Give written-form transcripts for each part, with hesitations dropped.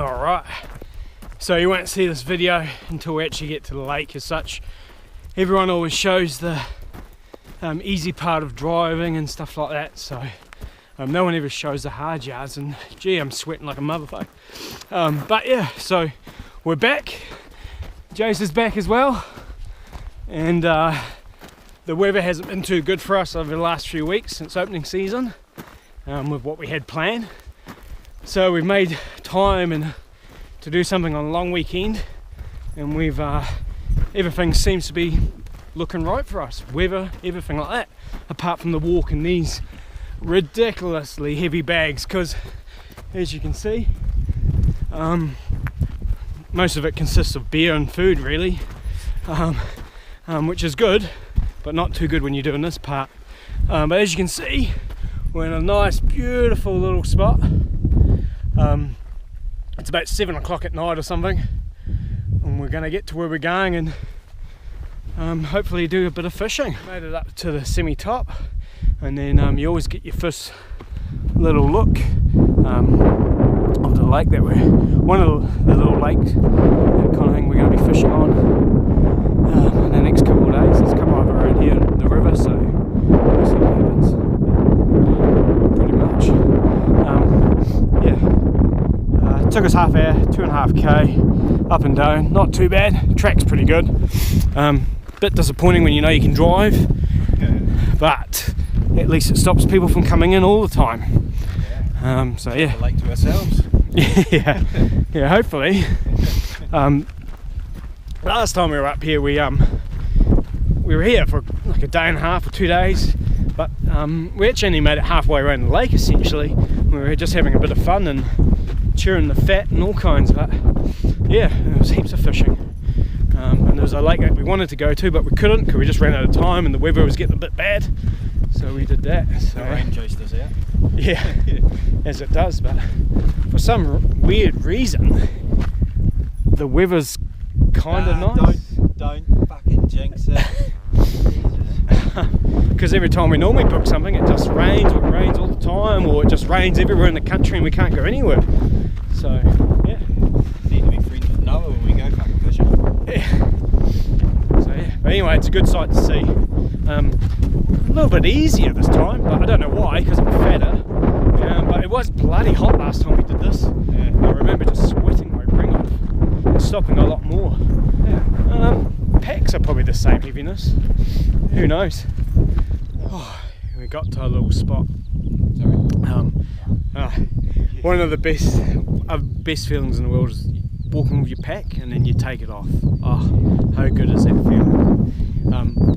Alright, so you won't see this video until we actually get to the lake as such. Everyone always shows the easy part of driving and stuff like that, so no one ever shows the hard yards, and gee, I'm sweating like a motherfucker. But yeah, so we're back. Jace is back as well, and the weather hasn't been too good for us over the last few weeks since opening season with what we had planned. So we've made time to do something on a long weekend, and we've everything seems to be looking right for us. Weather, everything like that, apart from the walk in these ridiculously heavy bags, because as you can see, most of it consists of beer and food really, which is good, but not too good when you're doing this part. But as you can see, we're in a nice beautiful little spot. It's about 7 o'clock at night or something, and we're going to get to where we're going and hopefully do a bit of fishing. Made it up to the semi-top, and then you always get your first little look of the lake that we're, one of the little lakes, that kind of thing we're going to be fishing on in the next couple of days. There's a couple over around here in the river, so we'll see what happens. Pretty much. Yeah. It took us half hour, 2.5k up and down, not too bad. Track's pretty good. Bit disappointing when you know you can drive, but at least it stops people from coming in all the time. So yeah, the lake to ourselves. yeah, hopefully. Last time we were up here, we were here for like a day and a half or 2 days, but we actually only made it halfway around the lake essentially. We were just having a bit of fun and chewing the fat and all kinds, but yeah, there was heaps of fishing. And there was a lake that we wanted to go to, but we couldn't because we just ran out of time and the weather was getting a bit bad, so we did that. So the rain chased us out. Yeah, as it does, but for some weird reason the weather's kind of nice. Don't fucking jinx it. Because every time we normally book something, it just rains, or it rains all the time, or it just rains everywhere in the country and we can't go anywhere. So yeah, need to be friends with Noah when we go fucking fishing. Yeah. So yeah, but anyway, it's a good sight to see. A little bit easier this time, but I don't know why, because I'm fatter. But it was bloody hot last time we did this. Yeah. I remember just sweating my ring off and stopping a lot more. Yeah. Packs are probably the same heaviness. Who knows? Oh, we got to a little spot. Sorry. One of the best feelings in the world is walking with your pack and then you take it off. Oh, how good is that feeling?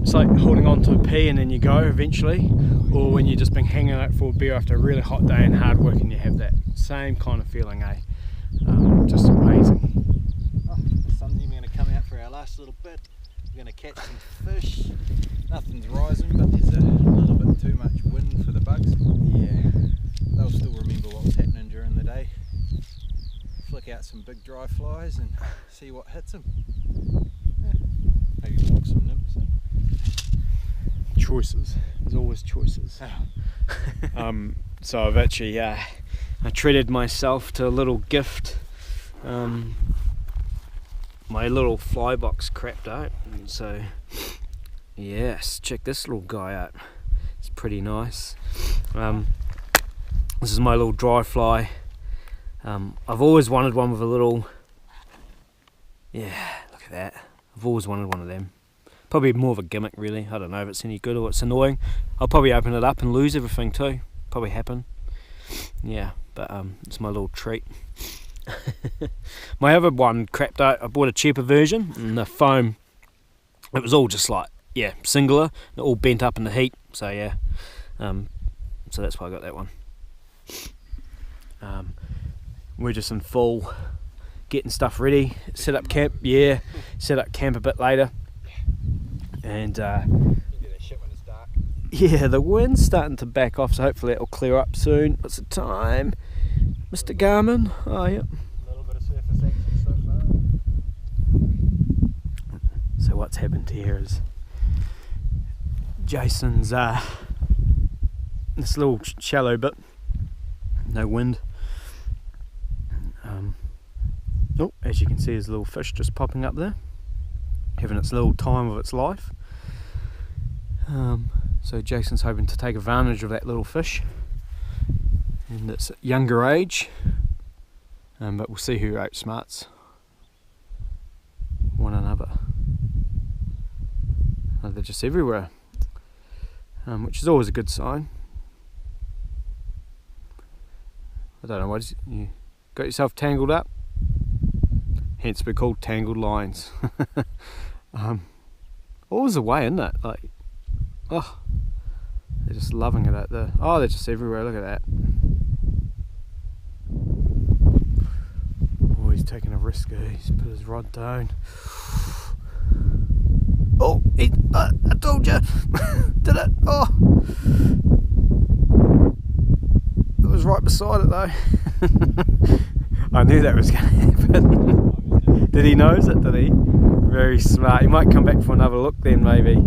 It's like holding on to a pee and then you go eventually, or when you've just been hanging out for a beer after a really hot day and hard work and you have that same kind of feeling, eh? Just amazing. Oh, the sun's even going to come out for our last little bit. We're going to catch some fish. Nothing's rising, but there's a little bit too much wind for the bugs. Yeah. They'll still remember what was happening during the day. Flick out some big dry flies and see what hits them. Yeah. Maybe walk some nymphs in. Choices. There's always choices. So I've actually I treated myself to a little gift. My little fly box crapped out, and so yes, check this little guy out. It's pretty nice. This is my little dry fly. I've always wanted one with a little, yeah, look at that. I've always wanted one of them. Probably more of a gimmick really. I don't know if it's any good or it's annoying. I'll probably open it up and lose everything too. Probably happen. Yeah, but it's my little treat. My other one crapped out. I bought a cheaper version, and the foam, it was all just like, yeah, singular, it all bent up in the heat, so yeah, so that's why I got that one. We're just in full getting stuff ready, set up camp, yeah, set up camp a bit later, and you do that shit when it's dark. yeah, the wind's starting to back off, so hopefully it'll clear up soon. What's the time, Mr. Garmin? Oh yeah. So what's happened here is Jason's this little shallow bit, no wind, Oh, as you can see, there's a little fish just popping up there, having its little time of its life. So Jason's hoping to take advantage of that little fish and its younger age, but we'll see who outsmarts one another. They're just everywhere, which is always a good sign. I don't know, what you got yourself tangled up? Hence we're called tangled lines. Always a way, isn't it? Like, oh, they're just loving it out there. Oh, they're just everywhere, look at that. Oh, he's taking a risk, he's put his rod down. Oh, I told you. Did it? Oh, it was right beside it though. I knew that was going to happen. Did he nose it? Did he? Very smart. He might come back for another look then, maybe.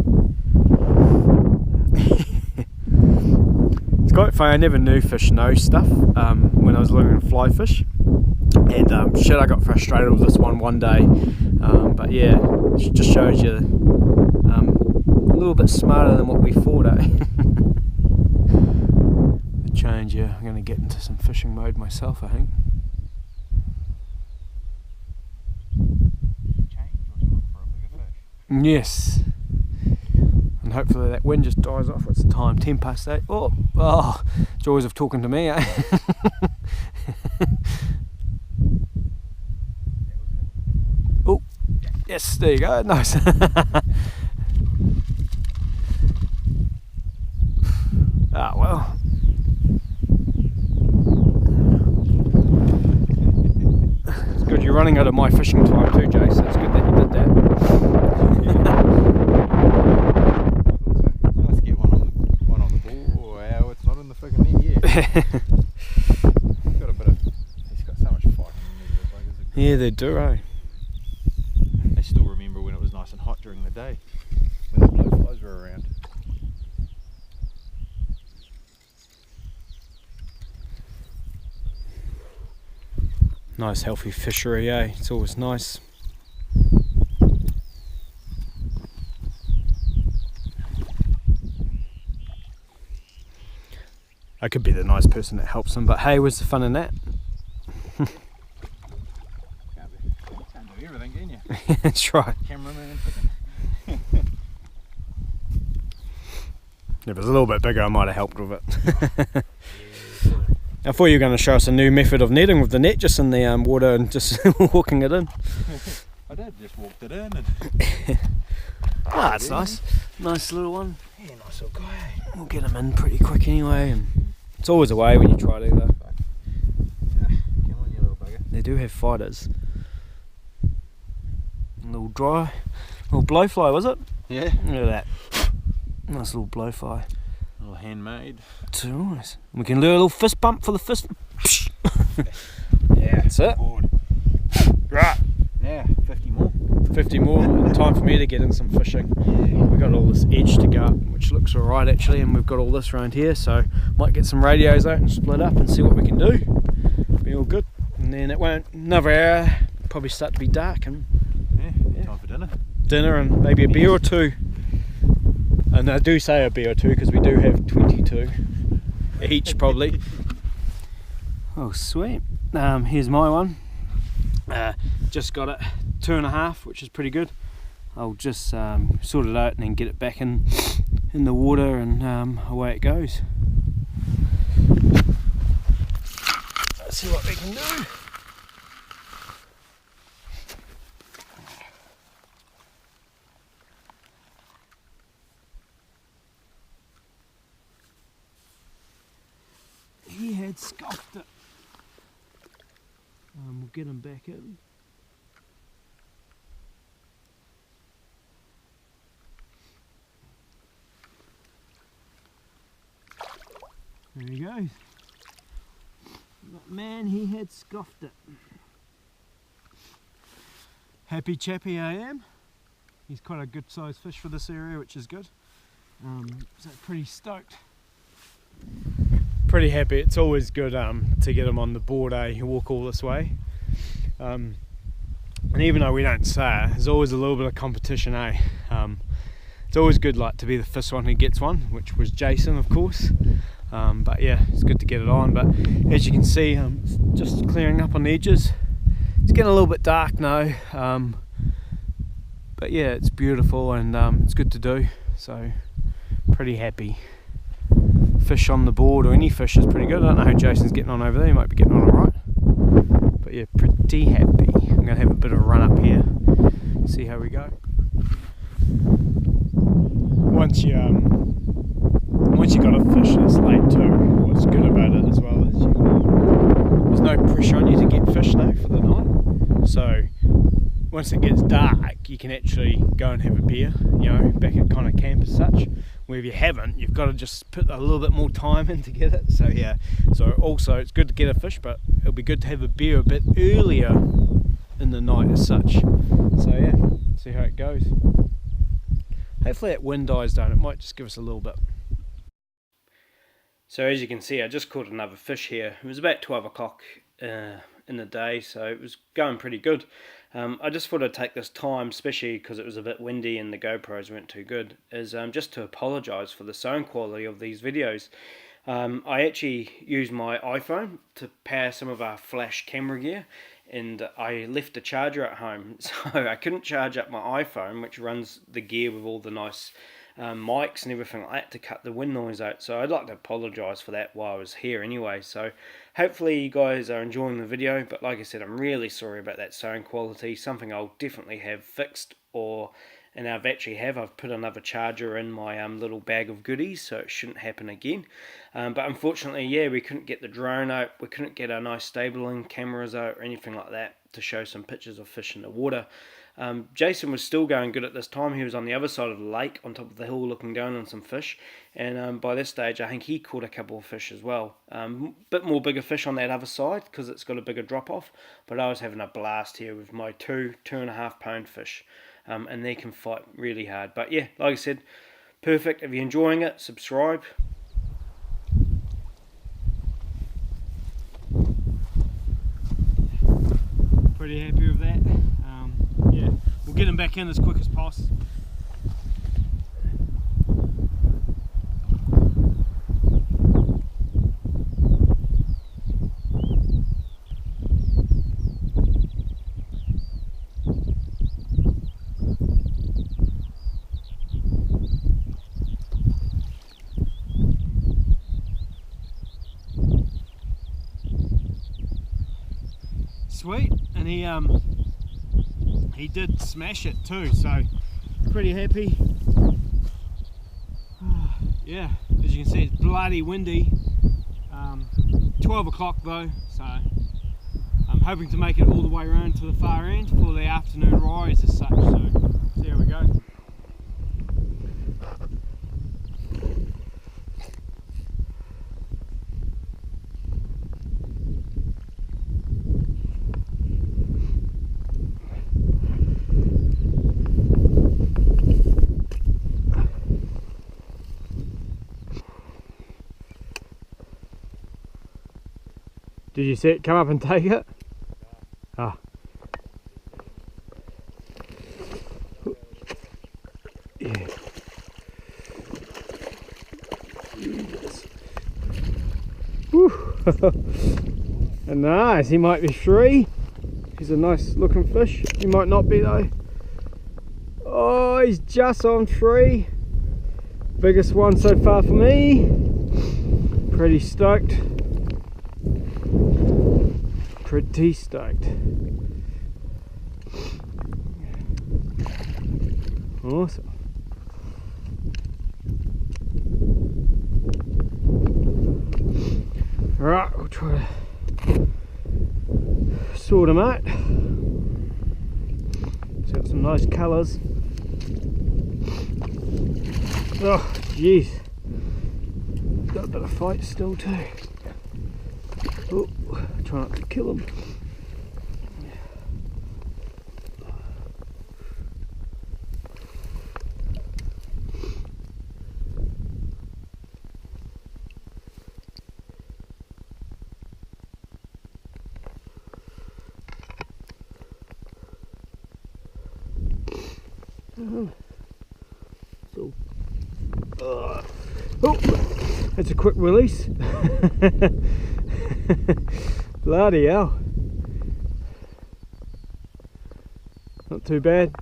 It's quite funny. I never knew fish nose stuff when I was learning to fly fish, and shit, I got frustrated with this one day. But yeah, it just shows you a little bit smarter than what we thought, eh? The change, yeah. I'm going to get into some fishing mode myself, I think. Yes, and hopefully that wind just dies off. What's the time? 10 past 8. Oh, joys of talking to me, eh? Oh, yes, there you go. Nice. Ah, well. It's good you're running out of my fishing time too, Jace. It's good that you did that. Let's get one on the ball. Wow, it's not in the friggin' net yet. He's got so much fight in them. Yeah, they do, eh? I still remember when it was nice and hot during the day, when the blowflies were around. Nice healthy fishery, eh? It's always nice. I could be the nice person that helps them, but hey, where's the fun in that? Can't do everything, can you? That's right. Cameraman. If it was a little bit bigger, I might have helped with it. I thought you were going to show us a new method of netting with the net just in the water and just walking it in. I did, just walked it in. And ah, it's nice. Nice little one. yeah, nice little guy. We'll get him in pretty quick anyway. And it's always a way when you try to, though. Come on, you little bugger. They do have fighters. A little blowfly, was it? Yeah. Look at that. Nice little blowfly. A little handmade. Too nice. We can do a little fist bump for the fist. Yeah, that's it. Board. Right. Yeah, 50 more. 50 more. Time for me to get in some fishing. Yeah. We've got all this edge to go up, which looks alright actually, and we've got all this around here, so might get some radios out and split up and see what we can do. Be all good. And then it won't, another hour, probably start to be dark, and Yeah, time for dinner. Dinner and maybe a beer or two. And I do say a beer or two because we do have 22 each probably. Oh sweet. Here's my one. Just got it 2.5, which is pretty good. I'll just sort it out and then get it back in the water, and away it goes. Let's see what we can do. He had scoffed it. We'll get him back in. There he goes. But man, he had scoffed it. Happy chappy I am. He's quite a good sized fish for this area, which is good. So pretty stoked. Pretty happy. It's always good to get him on the board, eh? You walk all this way. And even though we don't say it, there's always a little bit of competition, eh? It's always good like to be the first one who gets one, which was Jason, of course. But yeah, it's good to get it on. But as you can see, just clearing up on the edges. It's getting a little bit dark now, but yeah, it's beautiful and it's good to do. So pretty happy. Fish on the board, or any fish, is pretty good. I don't know how Jason's getting on over there. He might be getting on alright. But yeah, pretty happy. I'm gonna have a bit of a run up here, see how we go. Once you got a fish that's late too, what's good about it as well is there's no pressure on you to get fish now for the night. So once it gets dark, you can actually go and have a beer, you know, back at kind of camp as such. Where if you haven't, you've got to just put a little bit more time in to get it. So yeah, so also it's good to get a fish, but it'll be good to have a beer a bit earlier in the night as such. So yeah, see how it goes. Hopefully that wind dies down, it might just give us a little bit. So as you can see, I just caught another fish here. It was about 12 o'clock in the day, so it was going pretty good. I just thought I'd take this time, especially because it was a bit windy and the GoPros weren't too good, is just to apologise for the sound quality of these videos. I actually used my iPhone to power some of our flash camera gear, and I left the charger at home, so I couldn't charge up my iPhone, which runs the gear with all the nice mics and everything like that to cut the wind noise out. So I'd like to apologise for that while I was here anyway. So hopefully you guys are enjoying the video, but like I said, I'm really sorry about that sound quality. Something I'll definitely have fixed, and I've put another charger in my little bag of goodies, so it shouldn't happen again. But unfortunately, yeah, we couldn't get the drone out, we couldn't get our nice stabling cameras out or anything like that to show some pictures of fish in the water. Jason was still going good at this time. He was on the other side of the lake, on top of the hill, looking down on some fish, and by this stage I think he caught a couple of fish as well. Bit more bigger fish on that other side because it's got a bigger drop off, but I was having a blast here with my 2.5 pound fish, and they can fight really hard. But yeah, like I said, perfect. If you're enjoying it, subscribe. Pretty happy with that. Yeah, we'll get him back in as quick as possible. Sweet, and he did smash it too, so pretty happy. Yeah, as you can see, it's bloody windy. 12 o'clock though, so I'm hoping to make it all the way around to the far end for the afternoon rise as such, so see how we go. Did you see it come up and take it? Ah. Yeah. Nice, he might be 3. He's a nice looking fish. He might not be though. Oh, he's just on 3. Biggest one so far for me. Pretty stoked. Pretty stoked. Awesome. Alright, we'll try to sort them out. It's got some nice colours. Oh, jeez. Got a bit of fight still too. Oh, try not to kill them. So, oh, that's a quick release. Bloody hell. Not too bad.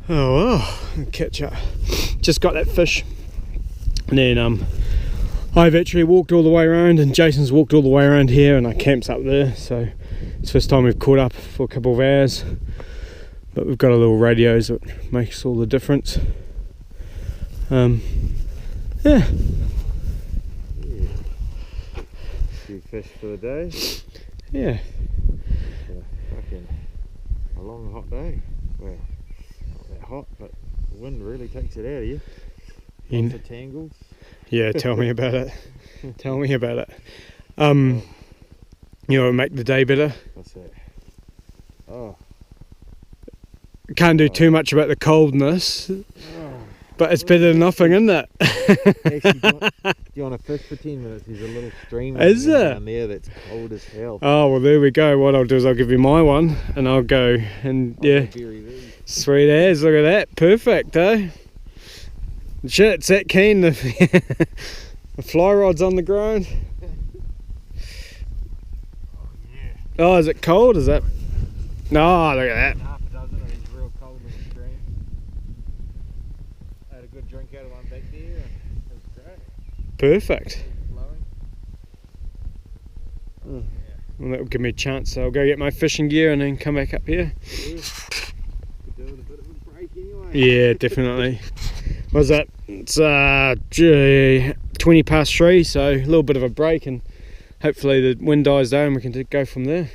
Oh well, catch up. Just got that fish. And then I've actually walked all the way around and Jason's walked all the way around here and our camp's up there, so it's the first time we've caught up for a couple of hours. But we've got a little radio so it makes all the difference. Yeah. Few fish for the day. Yeah. Fucking a long hot day. Well, not that hot, but the wind really takes it out of you. Lots of tangles. Yeah, tell me about it. Tell me about it. You know what would make the day better? What's that? Oh. Can't do too much about the coldness, but it's better than nothing, isn't it? Actually, do you want to fish for 10 minutes? There's a little stream down there that's cold as hell. Oh, well, there we go. What I'll do is I'll give you my one and I'll go and yeah. Sweet as, look at that. Perfect, eh? Shit, it's that keen. The fly rod's on the ground. Oh, is it cold? Is that? No, look at that. Half a dozen of these real cold little streams. I had a good drink out of one back there and it was great. Perfect. Flowing. Well, that will give me a chance, so I'll go get my fishing gear and then come back up here. Yeah. Could do with a bit of a break anyway. Yeah, definitely. What was that? It's 20 past 3, so a little bit of a break and hopefully the wind dies down and we can go from there.